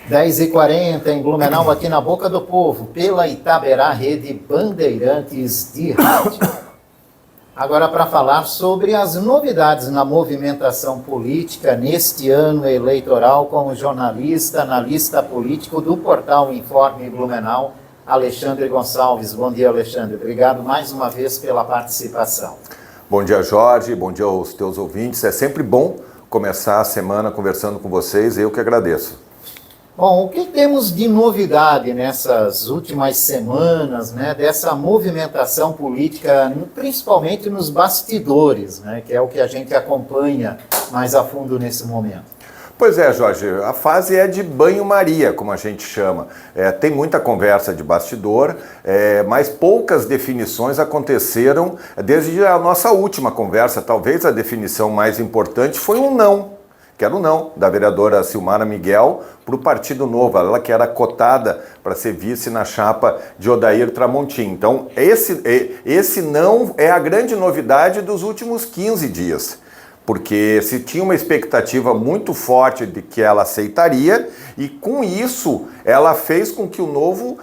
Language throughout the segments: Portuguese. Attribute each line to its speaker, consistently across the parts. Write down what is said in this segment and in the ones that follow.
Speaker 1: 10h40 em Blumenau, aqui na Boca do Povo, pela Itaberá Rede Bandeirantes de Rádio. Agora para falar sobre as novidades na movimentação política neste ano eleitoral com o jornalista, analista político do portal Informe Blumenau, Alexandre Gonçalves. Bom dia, Alexandre. Obrigado mais uma vez pela participação.
Speaker 2: Bom dia, Jorge. Bom dia aos teus ouvintes. É sempre bom começar a semana conversando com vocês. Eu que agradeço.
Speaker 1: Bom, o que temos de novidade nessas últimas semanas, né, dessa movimentação política, principalmente nos bastidores, né, que é o que a gente acompanha mais a fundo nesse momento?
Speaker 2: Pois é, Jorge, a fase é de banho-maria, como a gente chama. Tem muita conversa de bastidor, mas poucas definições aconteceram desde a nossa última conversa. Talvez a definição mais importante foi um não. Que era o não da vereadora Silmara Miguel para o Partido Novo, ela que era cotada para ser vice na chapa de Odair Tramontim. Então, esse não é a grande novidade dos últimos 15 dias, porque se tinha uma expectativa muito forte de que ela aceitaria, e com isso ela fez com que o Novo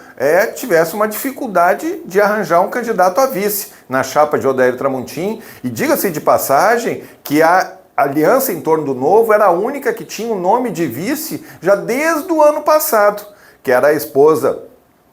Speaker 2: tivesse uma dificuldade de arranjar um candidato a vice na chapa de Odair Tramontim, e diga-se de passagem que a aliança em torno do Novo era a única que tinha o nome de vice já desde o ano passado, que era a esposa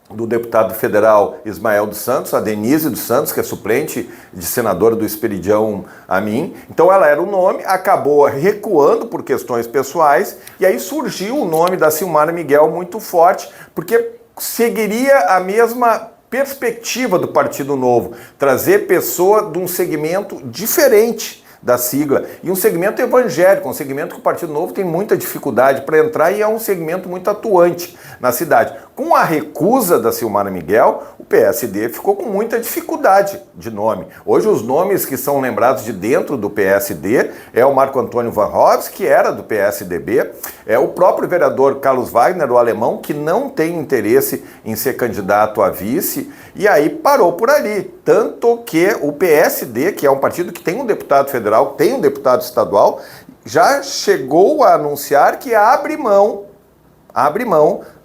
Speaker 2: do deputado federal Ismael dos Santos, a Denise dos Santos, que é suplente de senadora do Esperidião Amin. Então ela era o nome, acabou recuando por questões pessoais, e aí surgiu o nome da Silmara Miguel muito forte, porque seguiria a mesma perspectiva do Partido Novo, trazer pessoa de um segmento diferente da sigla, e um segmento evangélico, um segmento que o Partido Novo tem muita dificuldade para entrar e é um segmento muito atuante na cidade. Com a recusa da Silmara Miguel, o PSD ficou com muita dificuldade de nome. Hoje os nomes que são lembrados de dentro do PSD é o Marco Antônio Van Roves, que era do PSDB, é o próprio vereador Carlos Wagner, o alemão, que não tem interesse em ser candidato a vice, e aí parou por ali. Tanto que o PSD, que é um partido que tem um deputado federal, tem um deputado estadual, já chegou a anunciar que abre mão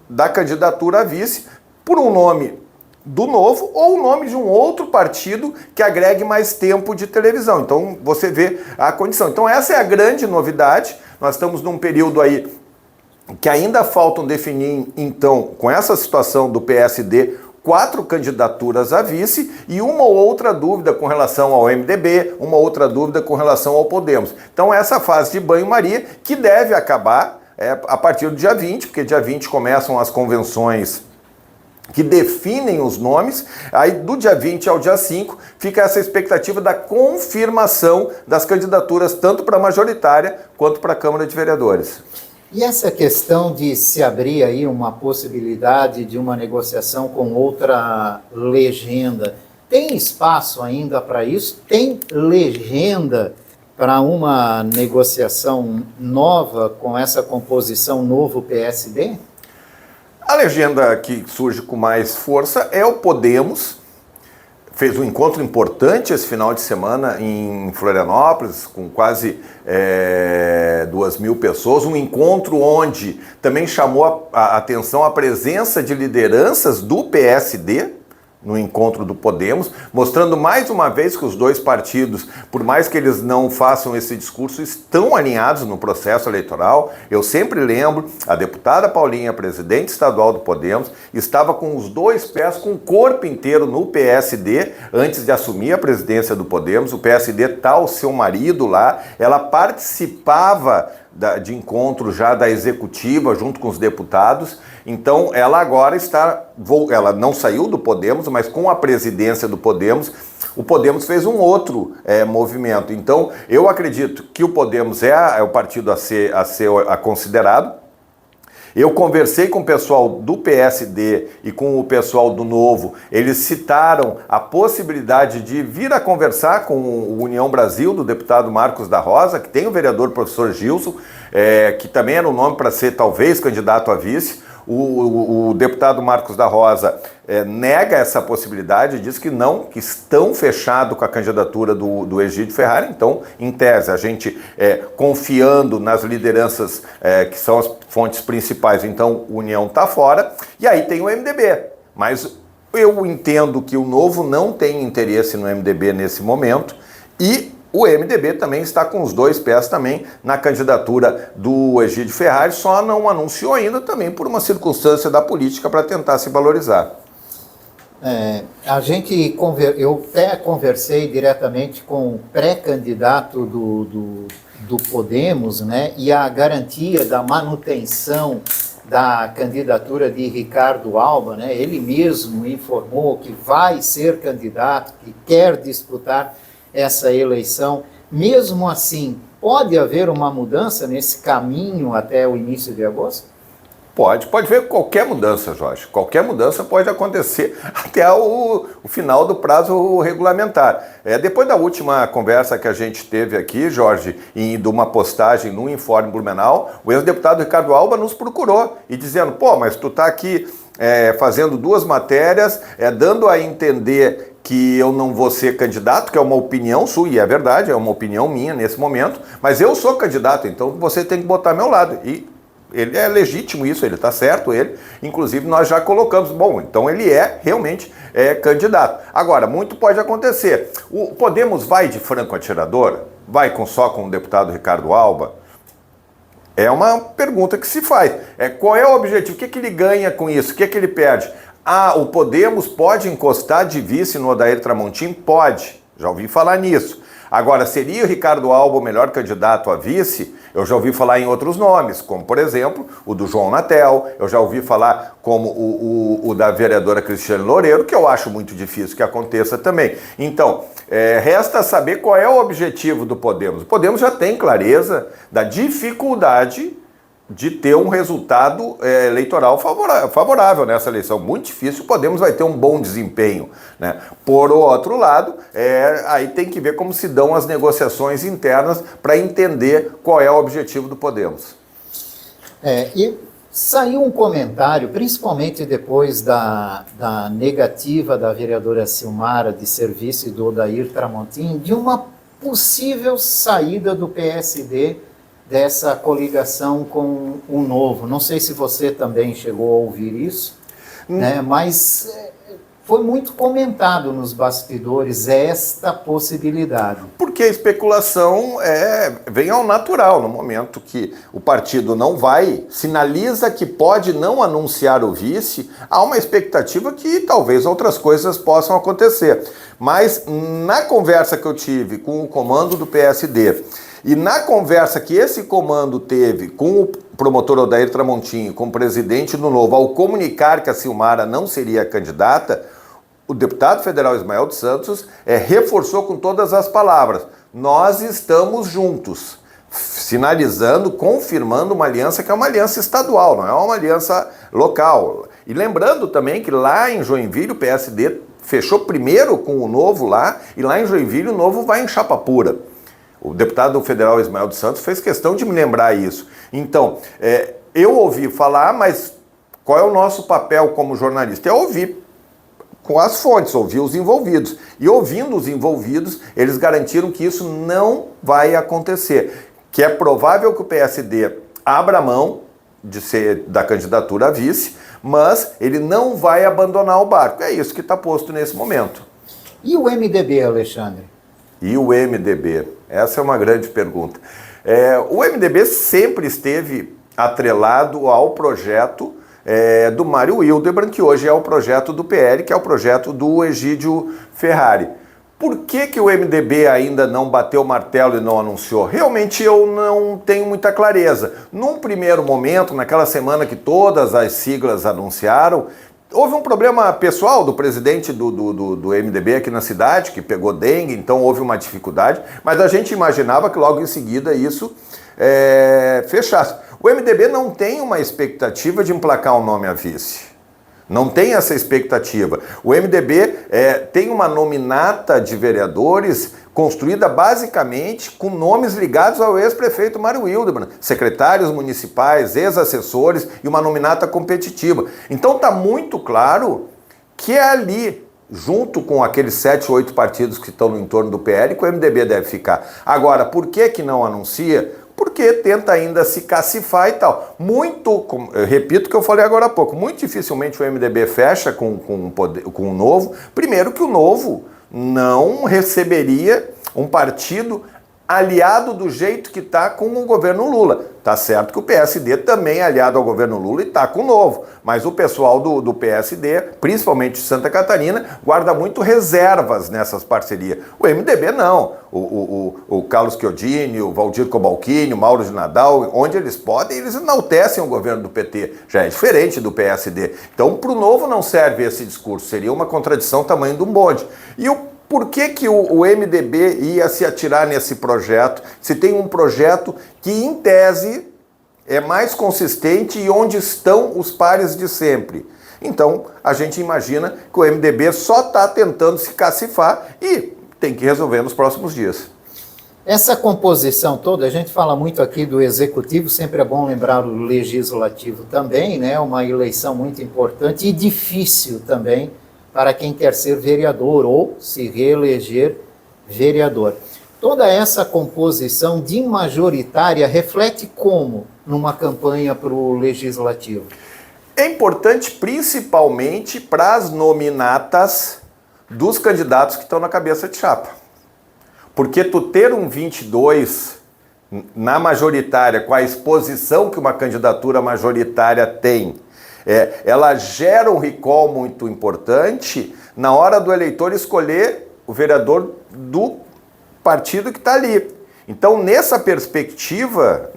Speaker 2: da candidatura a vice por um nome do Novo ou o nome de um outro partido que agregue mais tempo de televisão. Então você vê a condição. Então essa é a grande novidade. Nós estamos num período aí que ainda faltam definir, então, com essa situação do PSD, 4 candidaturas a vice e uma ou outra dúvida com relação ao MDB, uma outra dúvida com relação ao Podemos. Então essa fase de banho-maria que deve acabar a partir do dia 20, porque dia 20 começam as convenções que definem os nomes, aí do dia 20 ao dia 5 fica essa expectativa da confirmação das candidaturas tanto para a majoritária quanto para a Câmara de Vereadores.
Speaker 1: E essa questão de se abrir aí uma possibilidade de uma negociação com outra legenda, tem espaço ainda para isso? Tem legenda para uma negociação nova com essa composição novo PSD?
Speaker 2: A legenda que surge com mais força é o Podemos. Fez um encontro importante esse final de semana em Florianópolis, com quase 2.000 pessoas. Um encontro onde também chamou a atenção a presença de lideranças do PSD no encontro do Podemos, mostrando mais uma vez que os dois partidos, por mais que eles não façam esse discurso, estão alinhados no processo eleitoral. Eu sempre lembro, a deputada Paulinha, presidente estadual do Podemos, estava com os dois pés, com o corpo inteiro no PSD, antes de assumir a presidência do Podemos. O PSD está o seu marido lá, ela participava de encontro já da executiva junto com os deputados. Então ela agora ela não saiu do Podemos, mas com a presidência do Podemos, o Podemos fez um outro movimento. Então eu acredito que o Podemos é o partido a ser considerado. Eu conversei com o pessoal do PSD e com o pessoal do Novo, eles citaram a possibilidade de vir a conversar com o União Brasil, do deputado Marcos da Rosa, que tem o vereador professor Gilson, que também era um nome para ser talvez candidato a vice. O deputado Marcos da Rosa nega essa possibilidade, diz que não, que estão fechados com a candidatura do Egídio Ferrari. Então, em tese, a gente confiando nas lideranças que são as fontes principais, então o União está fora. E aí tem o MDB, mas eu entendo que o Novo não tem interesse no MDB nesse momento e o MDB também está com os dois pés também na candidatura do Egídio Ferrari, só não anunciou ainda também por uma circunstância da política para tentar se valorizar.
Speaker 1: Eu até conversei diretamente com o pré-candidato do Podemos, né, e a garantia da manutenção da candidatura de Ricardo Alba, né, ele mesmo informou que vai ser candidato, que quer disputar essa eleição. Mesmo assim, pode haver uma mudança nesse caminho até o início de agosto?
Speaker 2: Pode ver qualquer mudança, Jorge. Qualquer mudança pode acontecer até o final do prazo regulamentar. Depois da última conversa que a gente teve aqui, Jorge, de uma postagem no Informe Blumenau, o ex-deputado Ricardo Alba nos procurou e dizendo, mas tu tá aqui fazendo duas matérias, dando a entender que eu não vou ser candidato, que é uma opinião sua, e é verdade, é uma opinião minha nesse momento, mas eu sou candidato, então você tem que botar ao meu lado. E ele é legítimo isso, ele está certo, inclusive nós já colocamos, então ele realmente candidato. Agora, muito pode acontecer. O Podemos vai de franco atirador? Vai só com o deputado Ricardo Alba? É uma pergunta que se faz. Qual é o objetivo? O que ele ganha com isso? O que ele perde? O Podemos pode encostar de vice no Odair Tramontim? Pode, já ouvi falar nisso. Agora, seria o Ricardo Alba o melhor candidato a vice? Eu já ouvi falar em outros nomes, como, por exemplo, o do João Natel, eu já ouvi falar como o da vereadora Cristiane Loureiro, que eu acho muito difícil que aconteça também. Então, resta saber qual é o objetivo do Podemos. O Podemos já tem clareza da dificuldade de ter um resultado eleitoral favorável nessa eleição. Muito difícil, o Podemos vai ter um bom desempenho, né? Por outro lado, aí tem que ver como se dão as negociações internas para entender qual é o objetivo do Podemos.
Speaker 1: E saiu um comentário, principalmente depois da negativa da vereadora Silmara de serviço do Odair Tramontim, de uma possível saída do PSD dessa coligação com o Novo. Não sei se você também chegou a ouvir isso, né? Mas foi muito comentado nos bastidores esta possibilidade.
Speaker 2: Porque a especulação vem ao natural, no momento que o partido não sinaliza que pode não anunciar o vice, há uma expectativa que talvez outras coisas possam acontecer. Mas na conversa que eu tive com o comando do PSD, e na conversa que esse comando teve com o promotor Odair Tramontim, com o presidente do Novo, ao comunicar que a Silmara não seria candidata, o deputado federal Ismael dos Santos reforçou com todas as palavras: nós estamos juntos, sinalizando, confirmando uma aliança que é uma aliança estadual, não é uma aliança local. E lembrando também que lá em Joinville o PSD fechou primeiro com o Novo lá, e lá em Joinville o Novo vai em chapa pura. O deputado federal Ismael dos Santos fez questão de me lembrar isso. Então, eu ouvi falar, mas qual é o nosso papel como jornalista? É ouvir com as fontes, ouvir os envolvidos. E ouvindo os envolvidos, eles garantiram que isso não vai acontecer. Que é provável que o PSD abra mão de ser da candidatura a vice, mas ele não vai abandonar o barco. É isso que está posto nesse momento.
Speaker 1: E o MDB, Alexandre?
Speaker 2: E o MDB? Essa é uma grande pergunta. O MDB sempre esteve atrelado ao projeto do Mário Hildebrand, que hoje é o projeto do PL, que é o projeto do Egídio Ferrari. Por que o MDB ainda não bateu o martelo e não anunciou? Realmente eu não tenho muita clareza. Num primeiro momento, naquela semana que todas as siglas anunciaram, houve um problema pessoal do presidente do MDB aqui na cidade, que pegou dengue, então houve uma dificuldade, mas a gente imaginava que logo em seguida isso fechasse. O MDB não tem uma expectativa de emplacar um nome a vice. Não tem essa expectativa. O MDB tem uma nominata de vereadores construída basicamente com nomes ligados ao ex-prefeito Mário Hildebrand, secretários municipais, ex-assessores e uma nominata competitiva. Então está muito claro que é ali, junto com aqueles 7, 8 partidos que estão no entorno do PL, que o MDB deve ficar. Agora, por que não anuncia? Porque tenta ainda se cacifar e tal. Eu repito o que eu falei agora há pouco, muito dificilmente o MDB fecha com o Novo. Primeiro que o Novo não receberia um partido aliado do jeito que está com o governo Lula. Tá certo que o PSD também é aliado ao governo Lula e está com o Novo, mas o pessoal do PSD, principalmente de Santa Catarina, guarda muito reservas nessas parcerias. O MDB não. O Carlos Chiodini, o Valdir Cobalcini, o Mauro de Nadal, onde eles podem, eles enaltecem o governo do PT. Já é diferente do PSD. Então, para o Novo não serve esse discurso. Seria uma contradição tamanho de um bonde. E por que o MDB ia se atirar nesse projeto, se tem um projeto que, em tese, é mais consistente e onde estão os pares de sempre? Então, a gente imagina que o MDB só está tentando se cacifar e tem que resolver nos próximos dias.
Speaker 1: Essa composição toda, a gente fala muito aqui do Executivo, sempre é bom lembrar o Legislativo também, né? Uma eleição muito importante e difícil também, para quem quer ser vereador ou se reeleger vereador. Toda essa composição de majoritária reflete como numa campanha para o Legislativo?
Speaker 2: É importante principalmente para as nominatas dos candidatos que estão na cabeça de chapa. Porque tu ter um 22 na majoritária, com a exposição que uma candidatura majoritária tem, ela gera um recall muito importante na hora do eleitor escolher o vereador do partido que está ali. Então, nessa perspectiva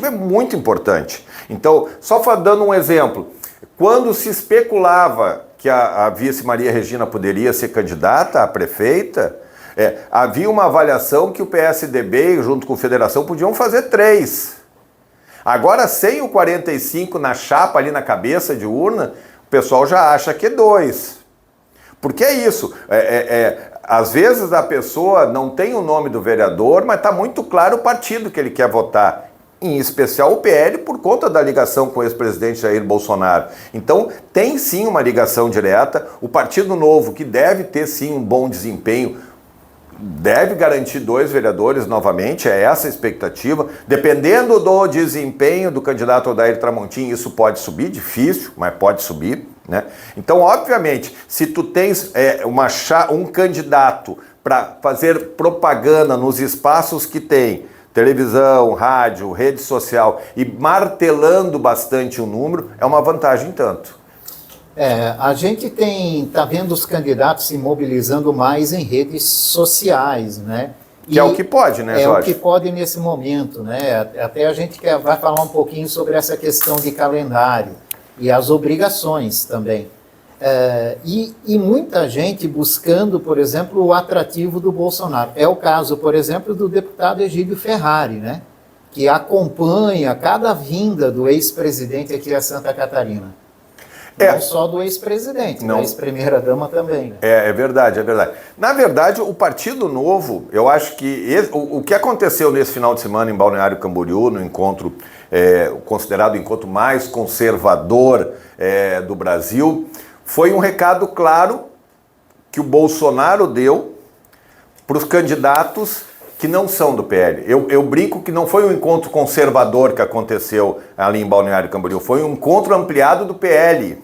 Speaker 2: é muito importante. Então, só dando um exemplo, quando se especulava que a vice Maria Regina poderia ser candidata a prefeita, havia uma avaliação que o PSDB, junto com a Federação, podiam fazer 3. Agora, sem o 45 na chapa, ali na cabeça de urna, o pessoal já acha que é 2. Porque é isso. Às vezes a pessoa não tem o nome do vereador, mas está muito claro o partido que ele quer votar. Em especial o PL, por conta da ligação com o ex-presidente Jair Bolsonaro. Então, tem sim uma ligação direta. O Partido Novo, que deve ter sim um bom desempenho, deve garantir 2 vereadores novamente, é essa a expectativa. Dependendo do desempenho do candidato Odair Tramontim, isso pode subir, difícil, mas pode subir, né? Então, obviamente, se tu tens um candidato para fazer propaganda nos espaços que tem, televisão, rádio, rede social, e martelando bastante o número, é uma vantagem tanto.
Speaker 1: A gente está vendo os candidatos se mobilizando mais em redes sociais, né?
Speaker 2: Que é o que pode, né, Jorge?
Speaker 1: É o que pode nesse momento, né? Até a gente vai falar um pouquinho sobre essa questão de calendário e as obrigações também. E muita gente buscando, por exemplo, o atrativo do Bolsonaro. É o caso, por exemplo, do deputado Egídio Ferrari, né? Que acompanha cada vinda do ex-presidente aqui a Santa Catarina. Não só do ex-presidente, da ex-primeira-dama também. Né?
Speaker 2: É verdade, é verdade. Na verdade, o Partido Novo, eu acho que o que aconteceu nesse final de semana em Balneário Camboriú, no encontro, considerado o encontro mais conservador do Brasil, foi um recado claro que o Bolsonaro deu para os candidatos que não são do PL. Eu brinco que não foi um encontro conservador que aconteceu ali em Balneário Camboriú, foi um encontro ampliado do PL,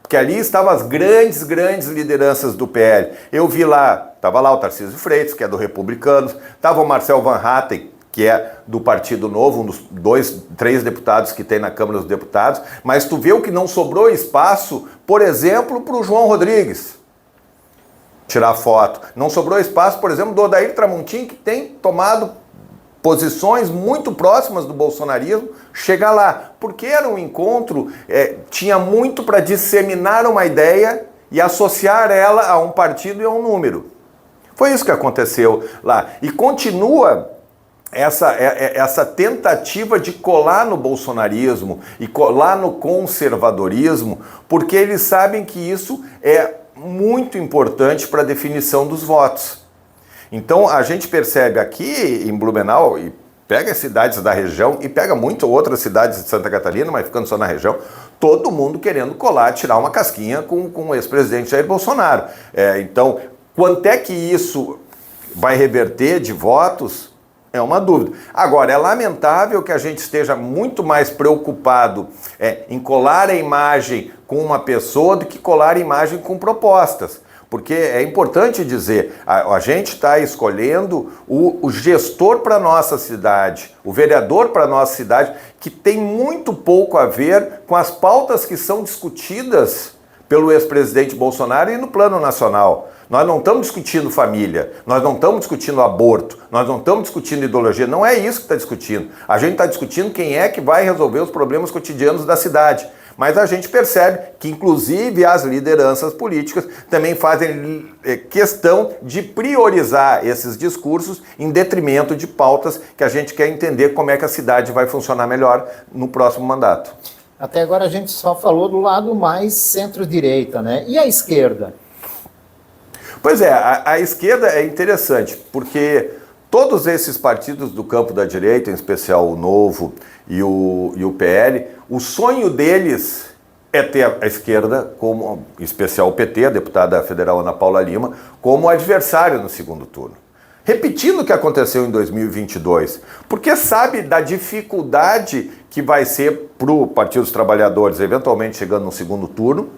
Speaker 2: porque ali estavam as grandes lideranças do PL. Eu vi lá, estava lá o Tarcísio Freitas, que é do Republicanos, estava o Marcel Van Hatten, que é do Partido Novo, um dos 2, 3 deputados que tem na Câmara dos Deputados, mas tu vê o que não sobrou espaço, por exemplo, para o João Rodrigues tirar foto. Não sobrou espaço, por exemplo, do Odair Tramontim, que tem tomado posições muito próximas do bolsonarismo, chegar lá. Porque era um encontro, tinha muito para disseminar uma ideia e associar ela a um partido e a um número. Foi isso que aconteceu lá. E continua essa tentativa de colar no bolsonarismo e colar no conservadorismo, porque eles sabem que isso é muito importante para a definição dos votos. Então a gente percebe aqui em Blumenau, e pega as cidades da região e pega muito outras cidades de Santa Catarina, mas ficando só na região, todo mundo querendo colar, tirar uma casquinha com o ex-presidente Jair Bolsonaro. Então, quanto é que isso vai reverter de votos? É uma dúvida. Agora, é lamentável que a gente esteja muito mais preocupado em colar a imagem com uma pessoa do que colar a imagem com propostas. Porque é importante dizer, a gente está escolhendo o gestor para a nossa cidade, o vereador para a nossa cidade, que tem muito pouco a ver com as pautas que são discutidas pelo ex-presidente Bolsonaro e no plano nacional. Nós não estamos discutindo família, nós não estamos discutindo aborto, nós não estamos discutindo ideologia, não é isso que está discutindo. A gente está discutindo quem é que vai resolver os problemas cotidianos da cidade. Mas a gente percebe que, inclusive, as lideranças políticas também fazem questão de priorizar esses discursos em detrimento de pautas que a gente quer entender como é que a cidade vai funcionar melhor no próximo mandato.
Speaker 1: Até agora a gente só falou do lado mais centro-direita, né? E a esquerda?
Speaker 2: Pois é, a esquerda é interessante, porque todos esses partidos do campo da direita, em especial o Novo e o PL, o sonho deles é ter a esquerda, como, em especial o PT, a deputada federal Ana Paula Lima, como adversário no segundo turno. Repetindo o que aconteceu em 2022, porque sabe da dificuldade que vai ser para o Partido dos Trabalhadores, eventualmente chegando no segundo turno,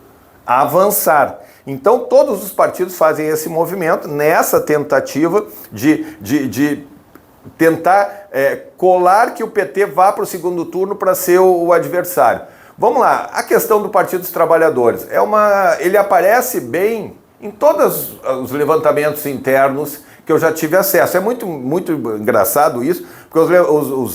Speaker 2: avançar. Então todos os partidos fazem esse movimento nessa tentativa de tentar colar que o PT vá para o segundo turno para ser o adversário. Vamos lá, a questão do Partido dos Trabalhadores. Ele aparece bem em todos os levantamentos internos que eu já tive acesso. É muito, muito engraçado isso, porque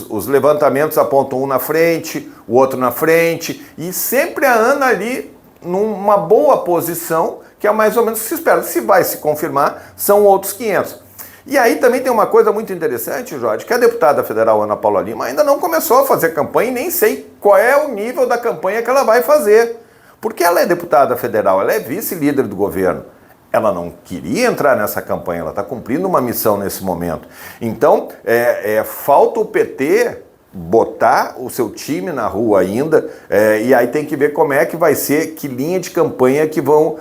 Speaker 2: os levantamentos apontam um na frente, o outro na frente, e sempre a Ana ali numa boa posição, que é mais ou menos o que se espera. Se vai se confirmar, são outros 500. E aí também tem uma coisa muito interessante, Jorge, que a deputada federal Ana Paula Lima ainda não começou a fazer campanha e nem sei qual é o nível da campanha que ela vai fazer. Porque ela é deputada federal, ela é vice-líder do governo. Ela não queria entrar nessa campanha, ela está cumprindo uma missão nesse momento. Então, falta o PT botar o seu time na rua ainda, e aí tem que ver como é que vai ser, que linha de campanha que vão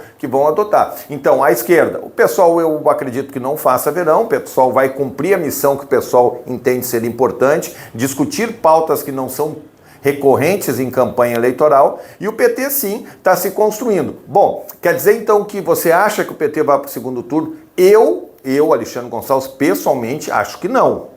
Speaker 2: adotar. Então, a esquerda, o pessoal eu acredito que não faça verão, o pessoal vai cumprir a missão que o pessoal entende ser importante, discutir pautas que não são recorrentes em campanha eleitoral, e o PT sim está se construindo. Bom, quer dizer então que você acha que o PT vai para o segundo turno? Eu, Alexandre Gonçalves, pessoalmente acho que não.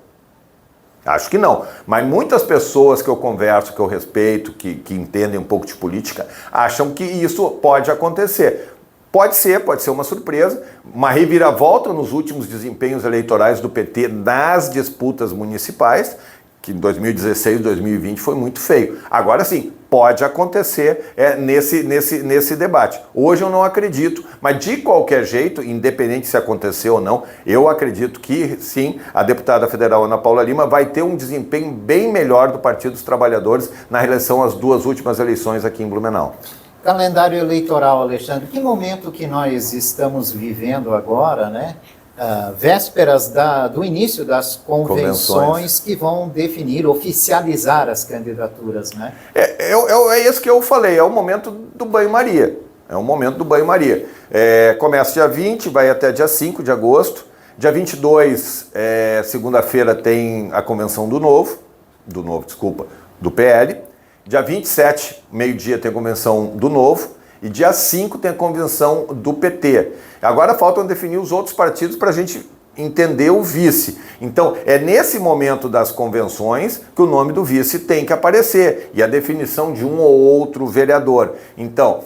Speaker 2: Acho que não, mas muitas pessoas que eu converso, que eu respeito, que entendem um pouco de política, acham que isso pode acontecer. Pode ser uma surpresa, uma reviravolta nos últimos desempenhos eleitorais do PT nas disputas municipais, que em 2016 e 2020 foi muito feio. Agora sim, pode acontecer nesse debate. Hoje eu não acredito, mas de qualquer jeito, independente se acontecer ou não, eu acredito que sim, a deputada federal Ana Paula Lima vai ter um desempenho bem melhor do Partido dos Trabalhadores na relação às duas últimas eleições aqui em Blumenau.
Speaker 1: Calendário eleitoral, Alexandre, que momento que nós estamos vivendo agora, né? Vésperas do início das convenções que vão definir, oficializar as candidaturas, né?
Speaker 2: É isso que eu falei, é o momento do banho-maria. É o momento do banho-maria. Começa dia 20, vai até dia 5 de agosto. Dia 22, segunda-feira, tem a convenção do PL. Dia 27, meio-dia, tem a convenção do Novo. E dia 5 tem a convenção do PT. Agora faltam definir os outros partidos para a gente entender o vice. Então, é nesse momento das convenções que o nome do vice tem que aparecer. E a definição de um ou outro vereador. Então,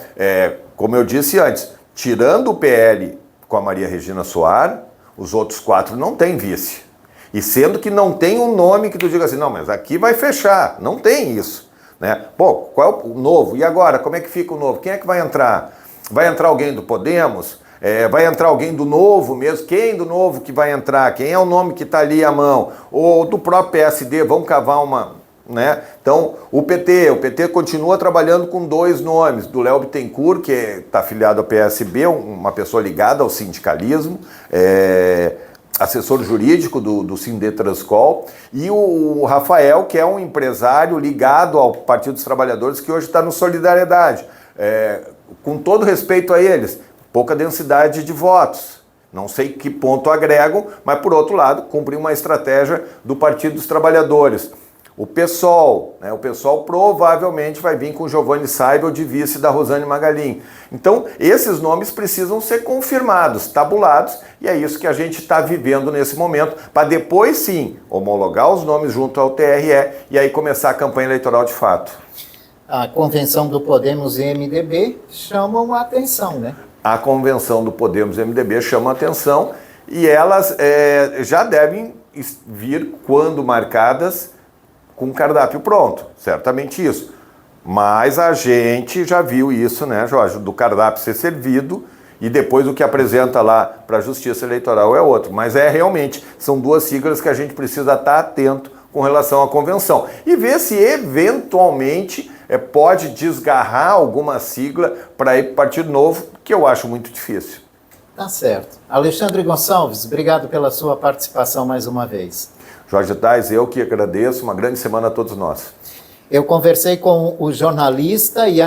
Speaker 2: como eu disse antes, tirando o PL com a Maria Regina Soar, os outros 4 não têm vice. E sendo que não tem um nome que tu diga assim, não, mas aqui vai fechar. Não tem isso. Né? Bom, qual é o Novo? E agora, como é que fica o Novo? Quem é que vai entrar? Vai entrar alguém do Podemos? Vai entrar alguém do Novo mesmo? Quem do Novo que vai entrar? Quem é o nome que está ali à mão? Ou do próprio PSD, vamos cavar uma... Né? Então, o PT continua trabalhando com 2 nomes, do Léo Bittencourt, que está afiliado ao PSB, uma pessoa ligada ao sindicalismo, assessor jurídico do Sindetranscol, e o Rafael, que é um empresário ligado ao Partido dos Trabalhadores, que hoje está no Solidariedade. Com todo respeito a eles, pouca densidade de votos. Não sei que ponto agregam, mas, por outro lado, cumprem uma estratégia do Partido dos Trabalhadores. O PSOL, né? O PSOL provavelmente vai vir com o Giovanni Seibel de vice da Rosane Magalhães. Então, esses nomes precisam ser confirmados, tabulados, e é isso que a gente está vivendo nesse momento, para depois sim homologar os nomes junto ao TRE e aí começar a campanha eleitoral de fato.
Speaker 1: A convenção do Podemos e MDB chamam a atenção, né?
Speaker 2: A convenção do Podemos e MDB chama a atenção e elas já devem vir, quando marcadas, com o cardápio pronto, certamente isso. Mas a gente já viu isso, né, Jorge, do cardápio ser servido e depois o que apresenta lá para a Justiça Eleitoral é outro. Mas realmente, são 2 siglas que a gente precisa estar atento com relação à convenção. E ver se eventualmente pode desgarrar alguma sigla para ir para o Partido Novo, que eu acho muito difícil.
Speaker 1: Tá certo. Alexandre Gonçalves, obrigado pela sua participação mais uma vez.
Speaker 2: Jorge Tais, eu que agradeço. Uma grande semana a todos nós.
Speaker 1: Eu conversei com o jornalista e